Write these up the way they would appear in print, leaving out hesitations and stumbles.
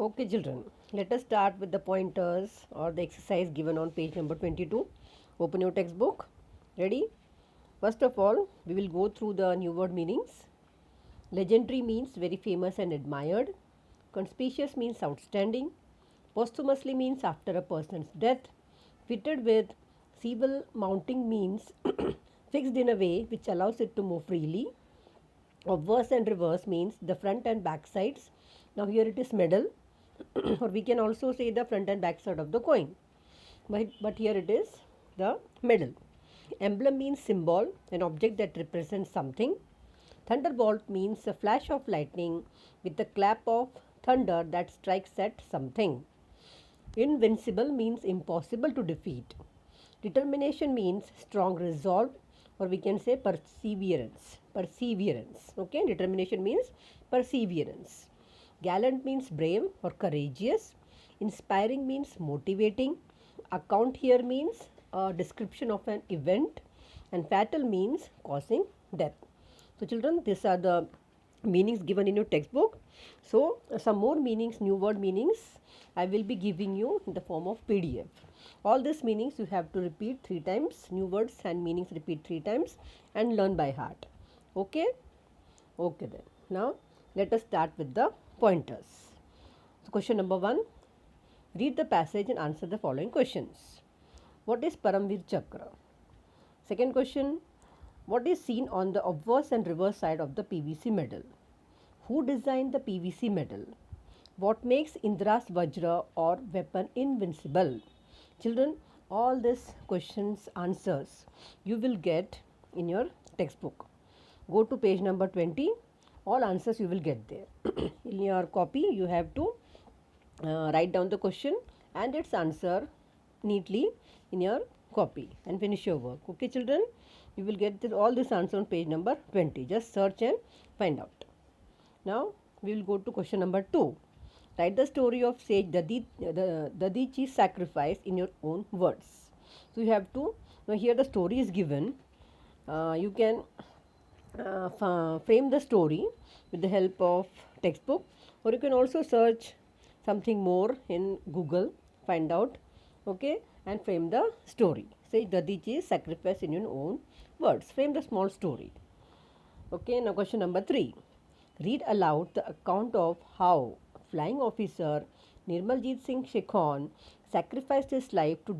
Okay, children, let us start with the pointers or the exercise given on page number 22. Open your textbook. Ready? First of all, we will go through the new word meanings. Legendary means very famous and admired. Conspicuous means outstanding. Posthumously means after a person's death. Fitted with civil mounting means fixed in a way which allows it to move freely. Obverse and reverse means the front and back sides. Now here it is medal or we can also say the front and back side of the coin. But here it is the medal. Emblem means symbol, an object that represents something. Thunderbolt means a flash of lightning with a clap of thunder that strikes at something. Invincible means impossible to defeat. Determination means strong resolve, or we can say perseverance. Perseverance. Okay, determination means perseverance. Gallant means brave or courageous. Inspiring means motivating. Account here means a description of an event, and fatal means causing death. So, children, these are the meanings given in your textbook. So, some more meanings, new word meanings, I will be giving you in the form of PDF. All these meanings you have to repeat 3 times, new words and meanings repeat 3 times and learn by heart. Okay? Okay then. Now, let us start with the pointers. So, question number 1. Read the passage and answer the following questions. What is Paramveer Chakra? Second question. What is seen on the obverse and reverse side of the PVC medal? Who designed the PVC medal? What makes Indra's Vajra or weapon invincible? Children, all these questions answers you will get in your textbook. Go to page number 20. All answers you will get there. In your copy, you have to write down the question and its answer neatly in your copy and finish your work. Okay, children, you will get all this answer on page number 20. Just search and find out. Now, we will go to question number 2. Write the story of sage Dadichi's sacrifice in your own words. So, you have to, now here the story is given. You can frame the story with the help of textbook, or you can also search something more in Google, find out, okay, and frame the story. Say Dadichi's sacrifice in your own words. Frame the small story. Okay, now question number 3. Read aloud the account of how flying officer Nirmaljeet Singh Shekhon sacrificed his life to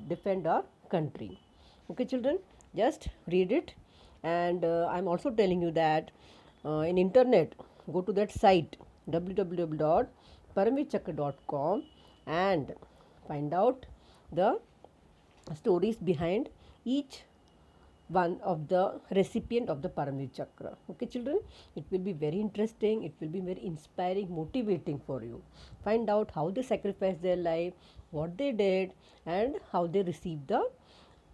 defend our country. Okay, children, just read it. And I'm also telling you that in internet, go to that site www.paramveerchakra.com and find out the stories behind each one of the recipient of the Paramveer Chakra. Okay, children, it will be very interesting, it will be very inspiring, motivating for you. Find out how they sacrificed their life, what they did, and how they received the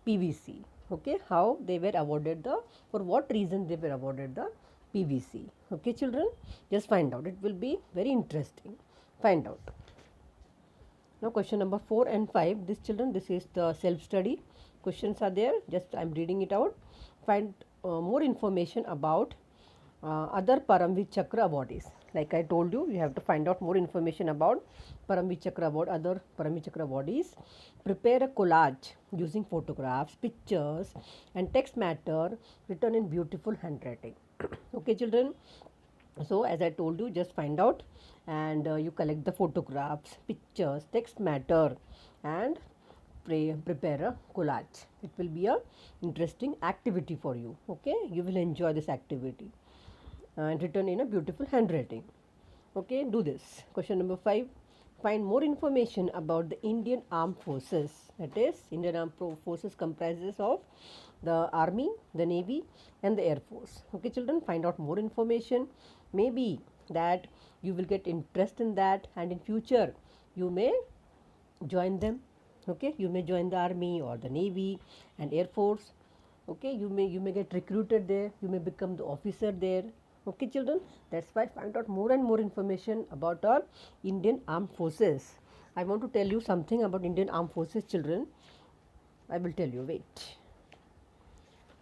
PVC. Okay, how they were awarded the, for what reason they were awarded the PVC. Okay, children, just find out. It will be very interesting. Find out. Now, question number 4 and 5. This children, this is the self-study. Questions are there. Just I am reading it out. Find more information about other Paramveer Chakra awardees. Like I told you, you have to find out more information about Paramveer Chakra award, other Paramveer Chakra awardees. Prepare a collage using photographs, pictures, and text matter written in beautiful handwriting. Okay, children. So, as I told you, just find out and you collect the photographs, pictures, text matter, and prepare a collage. It will be a interesting activity for you. Okay, you will enjoy this activity and written in a beautiful handwriting. Okay, do this. Question number 5. Find more information about the Indian Armed Forces. That is, Indian Armed Forces comprises of the Army, the Navy, and the Air Force. Okay, children, find out more information. Maybe that you will get interest in that, and in future you may join them. Okay, you may join the Army or the Navy and Air Force. Okay, you may get recruited there. You may become the officer there. Okay, children, that's why find out more and more information about our Indian Armed Forces. I want to tell you something about Indian Armed Forces, children. I will tell you, wait.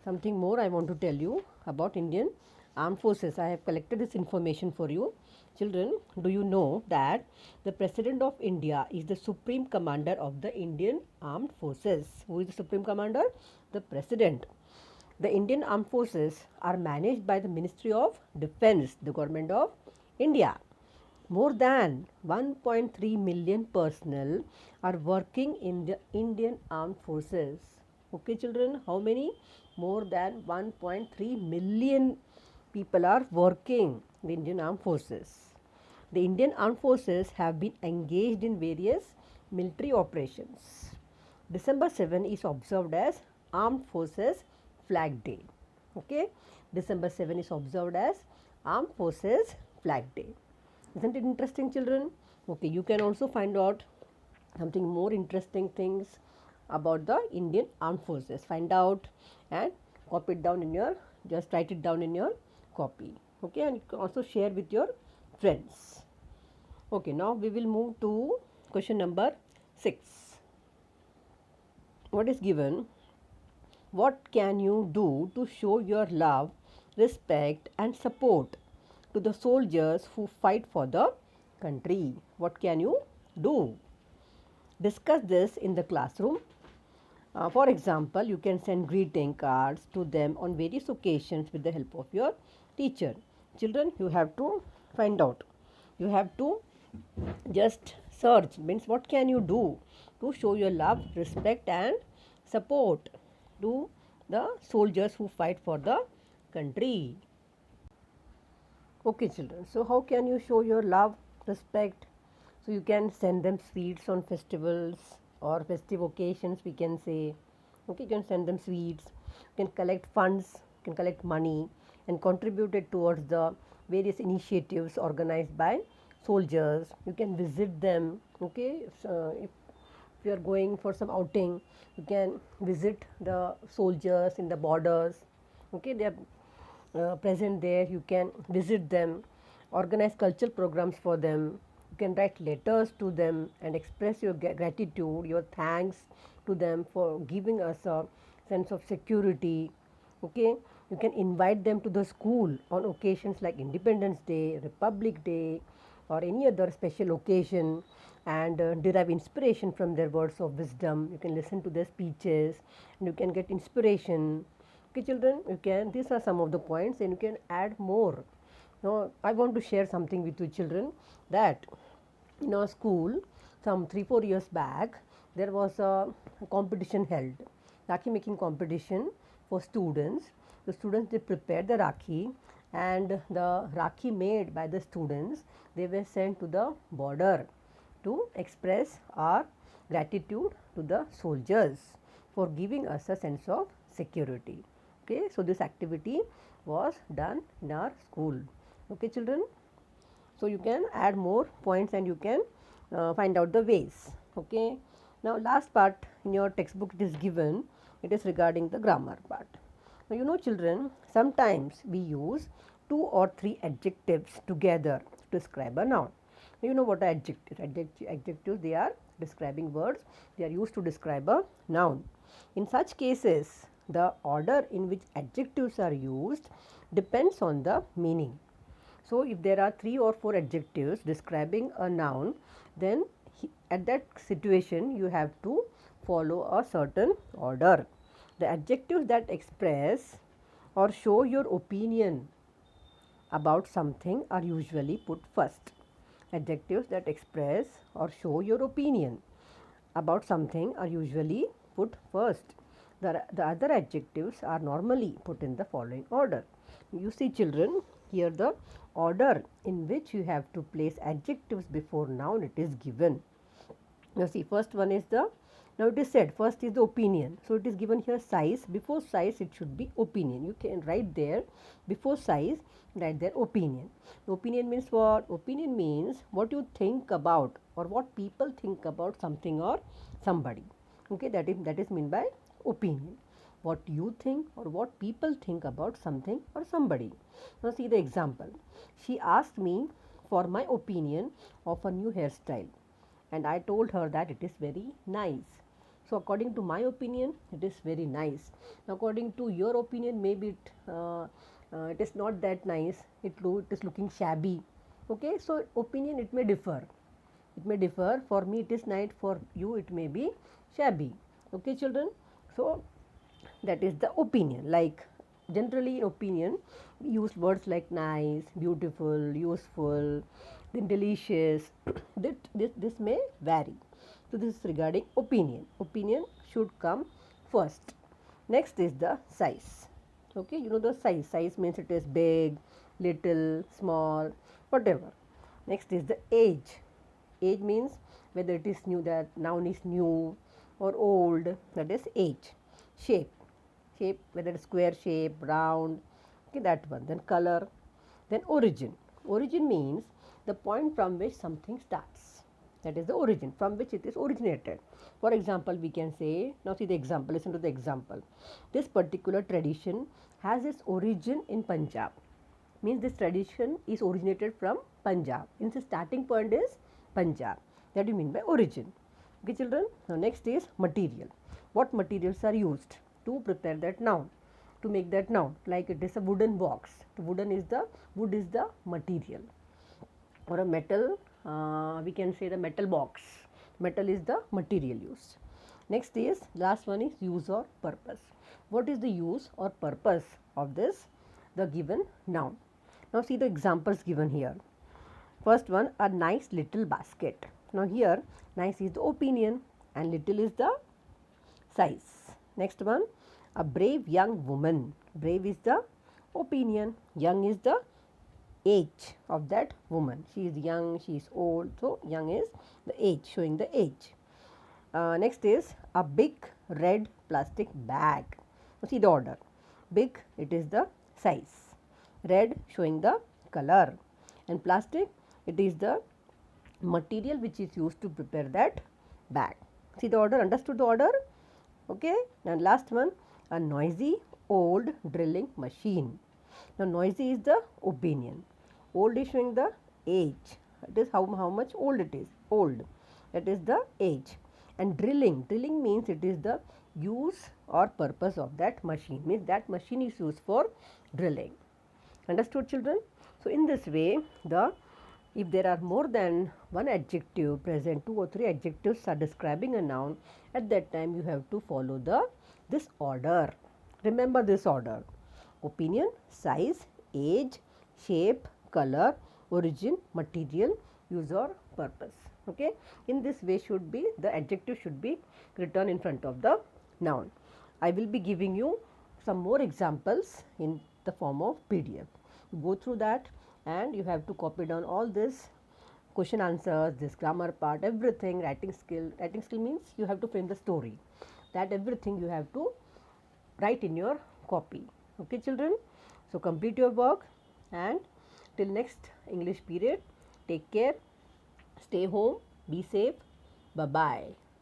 Something more I want to tell you about Indian Armed Forces. I have collected this information for you. Children, do you know that the President of India is the Supreme Commander of the Indian Armed Forces? Who is the Supreme Commander? The President. The Indian Armed Forces are managed by the Ministry of Defence, the Government of India. More than 1.3 million personnel are working in the Indian Armed Forces. Okay, children, how many? More than 1.3 million people are working in the Indian Armed Forces. The Indian Armed Forces have been engaged in various military operations. December 7 is observed as Armed Forces Flag Day. Okay, December 7 is observed as Armed Forces Flag Day. Isn't it interesting, children? Okay, you can also find out something more interesting things about the Indian Armed Forces. Find out and copy it down in your, just write it down in your copy. Okay, and you can also share with your friends. Okay, now we will move to question number 6. What is given? What can you do to show your love, respect, and support to the soldiers who fight for the country? What can you do? Discuss this in the classroom. For example, you can send greeting cards to them on various occasions with the help of your teacher. Children, you have to find out. You have to just search, means what can you do to show your love, respect, and support to the soldiers who fight for the country. Okay, children, so how can you show your love, respect? So you can send them sweets on festivals or festive occasions, we can say. Okay, you can send them sweets, you can collect funds, you can collect money and contribute it towards the various initiatives organized by soldiers. You can visit them. Okay, so if you are going for some outing, you can visit the soldiers in the borders. Okay, they are present there. You can visit them, organize cultural programs for them. You can write letters to them and express your gratitude, your thanks to them for giving us a sense of security. Okay, you can invite them to the school on occasions like Independence Day, Republic Day, or any other special occasion, and derive inspiration from their words of wisdom. You can listen to their speeches and you can get inspiration. Okay, children, you can, these are some of the points and you can add more. Now, I want to share something with you, children, that in our school, some 3-4 years back, there was a competition held, Rakhi making competition for students. The students, they prepared the Rakhi, and the Rakhi made by the students, they were sent to the border to express our gratitude to the soldiers for giving us a sense of security. Okay, so this activity was done in our school. Okay, children, so you can add more points and you can find out the ways. Okay, now last part in your textbook it is given, it is regarding the grammar part. Now you know, children, sometimes we use 2 or 3 adjectives together to describe a noun. You know what are adjectives? Adjectives, they are describing words, they are used to describe a noun. In such cases, the order in which adjectives are used depends on the meaning. So, if there are 3 or 4 adjectives describing a noun, then at that situation you have to follow a certain order. The adjectives that express or show your opinion about something are usually put first. Adjectives that express or show your opinion about something are usually put first. The other adjectives are normally put in the following order. You see, children, here the order in which you have to place adjectives before noun, it is given. Now see, first one is the, now it is said first is the opinion. So it is given here size, before size it should be opinion. You can write there before size, write there opinion. Opinion means what? Opinion means what you think about or what people think about something or somebody. Okay, that is meant by opinion. What you think or what people think about something or somebody. Now see the example. She asked me for my opinion of a new hairstyle, and I told her that it is very nice. So according to my opinion, it is very nice. According to your opinion, maybe it is not that nice. It is looking shabby. Okay, so opinion, it may differ. It may differ. For me it is nice, for you it may be shabby. Okay children, so that is the opinion. Like generally in opinion we use words like nice, beautiful, useful, then delicious. This may vary. So this is regarding opinion. Opinion should come first. Next is the size. Okay, you know the size. Size means it is big, little, small, whatever. Next is the age. Age means whether it is new, that noun is new or old, that is age. Shape. Shape, whether it's square shape, round, okay, that one. Then color. Then origin. Origin means the point from which something starts. That is the origin, from which it is originated. For example, we can say, now see the example, listen to the example. This particular tradition has its origin in Punjab. Means this tradition is originated from Punjab. Means the starting point is Punjab. That you mean by origin. Okay children. Now next is material. What materials are used to prepare that noun, to make that noun? Like it is a wooden box. Wood is the material. Or a metal, we can say the metal box. Metal is the material used. Next is, last one is use or purpose. What is the use or purpose of this, the given noun? Now see the examples given here. First one, a nice little basket. Now here nice is the opinion and little is the size. Next one, a brave young woman. Brave is the opinion, young is the age of that woman. She is young, she is old, so young is the age, showing the age. Next is a big red plastic bag. Now see the order. Big, it is the size. Red, showing the color. And plastic, it is the material which is used to prepare that bag. See the order, understood the order? Okay. And last one, a noisy old drilling machine. Now noisy is the opinion. Old is showing the age. It is how much old it is. Old. That is the age. And drilling. Drilling means it is the use or purpose of that machine. Means that machine is used for drilling. Understood children? So in this way, if there are more than one adjective present, 2 or 3 adjectives are describing a noun, at that time you have to follow this order. Remember this order: opinion, size, age, shape, color, origin, material, use or purpose. Okay, in this way should be the adjective should be written in front of the noun. I will be giving you some more examples in the form of PDF. Go through that and you have to copy down all this question answers, this grammar part, everything. Writing skill means you have to frame the story. That everything you have to write in your copy. Okay children, so complete your work and till next English period, take care, stay home, be safe, bye bye.